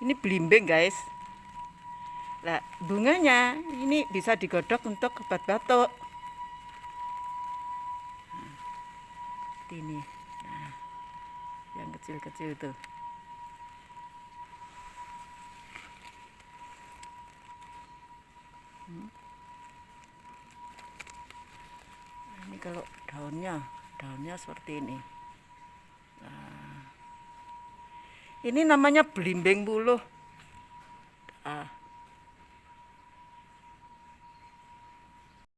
Ini belimbing guys. Nah, bunganya ini bisa digodok untuk obat batuk. Seperti ini. Nah, yang kecil-kecil itu. Ini kalau daunnya seperti ini. Nah, ini namanya belimbing buluh.